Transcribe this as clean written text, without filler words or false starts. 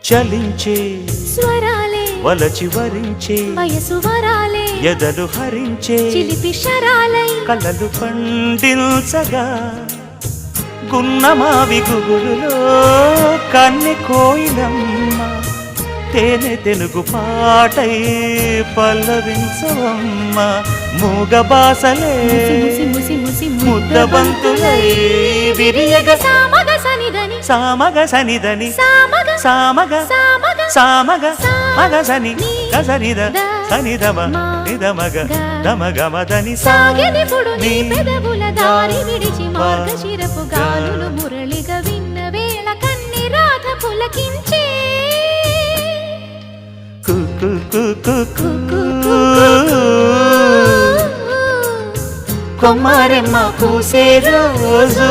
చలించే స్వరాలే వలచి వరించే వయసు వరాలే ఎదలు హరించే చిలిపి శరాలై కలలు పండించగా గున్నమావి గుగులులో కన్నె కోయిలమ్మ తేనె తెలుగు పాటై పల్లవించవమ్మ మూగ బాసలే ముద్దబంతులై విరియగ సామగ సనిదని సామగ సనిదని సామగ సామగ సామగ సామగ మగ సని గసనిద సనిదమ నిదమగ దమగమదని సాగినిపుడు నీ పెదవుల దారి విడిచి మార్గశిరపు గాలులు మురళిగా విన్న వేళ కన్ని రాధ పులకించే కుకు కుకు కొమ్మరెమ్మ పూసే రోజు